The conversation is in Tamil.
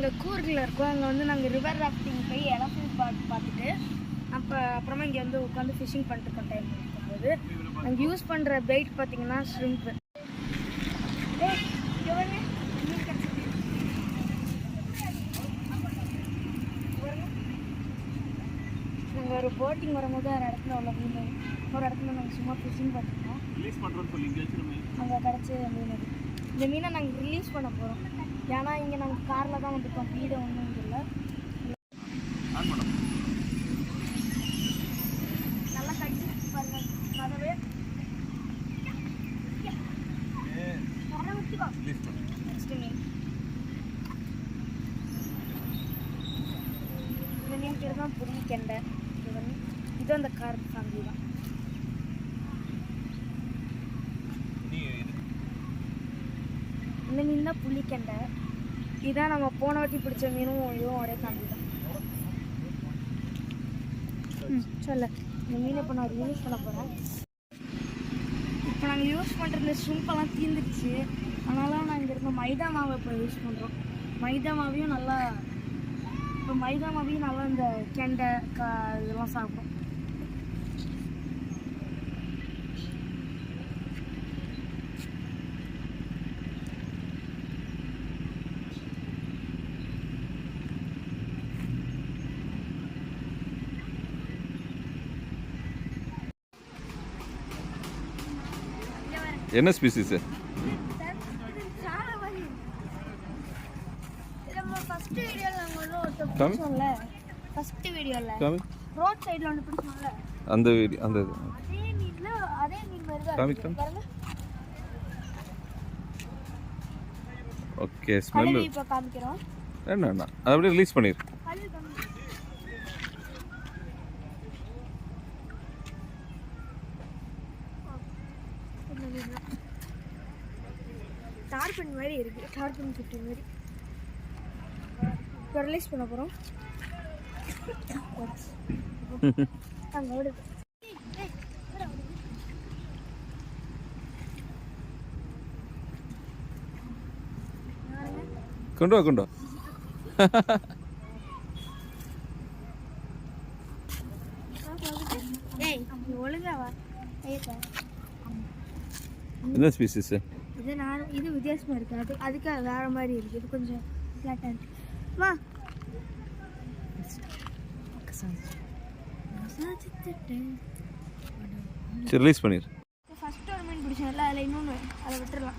நாங்கள் கூர்கில் இருக்கோம். அங்கே வந்து நாங்கள் ரிவர் ராஃப்டிங் போய் எலஃபண்ட் பார்த்துட்டு அப்புறமா இங்கே வந்து உட்காந்து ஃபிஷிங் பண்ணிட்டு இருக்கோம். டைம் இருக்கும்போது நாங்கள் யூஸ் பண்ணுற பெயிட் பார்த்தீங்கன்னா ஷ்ரிம்ப்பு. நாங்கள் ஒரு போட்டிங் வரும்போது ஒரு இடத்துல உள்ள மீன் ஒரு இடத்துல நாங்கள் சும்மா ஃபிஷிங் பண்ணிருக்கோம். அங்கே கிடச்சி மீன் அது. இந்த மீனை நாங்கள் ரிலீஸ் பண்ண போகிறோம். ஏன்னா இங்கே நாங்கள் காரில் தான் வந்துருக்கோம். வீடு ஒன்றும் இல்லை. நல்லா கடிச்சு பாருங்க கதவே. இந்த மீன் பேர் தான் புளிக்கெண்டை. இது அந்த கார் ஃபேமிலி தான். இந்த மீன் தான் புளிக்கெண்டை. இதுதான் நம்ம போன வாட்டி பிடிச்ச மீனும் இதுவும் ஒரே ஃபேமிலி தான். சொல்ல இந்த மீனை இப்போ நான் யூஸ் பண்ண போகிறேன். இப்போ நாங்கள் யூஸ் பண்ணுற இந்த ஷ்ரிம்பெல்லாம் தீர்ந்துடுச்சு. அதனால நாங்கள் இருக்க மைதா மாவை இப்போ யூஸ் பண்ணுறோம். மைதா மாவையும் நல்லா இந்த கெண்டை இதெல்லாம் சாப்பிடும். என்ன ஸ்பீசிஸ்? ஃபர்ஸ்ட் வீடியோல ரோட் சைடுல வந்து பிடிச்சோம்ல அந்த வீடியோ அந்த அதே மீன் வருது. காமிக்கலாம். ஓகே ஸ்மெல் இப்ப காமிக்கிறோம். என்ன அது அப்படியே ரிலீஸ் பண்ணிரு. டார்பின் மாதிரி இருக்கு. டார்பின் 15 மாதிரி. இப்போ ரிலீஸ் பண்ண போகிறோம். அங்கே ஓடுது. கொண்டு வா கொண்டு வா. ஒழுங்கா வா. என்ன ஸ்பீசிஸ்? இது வித்தியாசமா இருக்கு. அதுக்கு வேற மாதிரி இருக்கு. இது கொஞ்சம் ஃபிளாட்டா இருக்கு. வா சரி ரிலீஸ் பண்ணிரு. ஃபர்ஸ்ட் ஒரு மீன் பிடிச்சோம்ல அதில் இன்னொன்று அதை விட்டுறலாம்.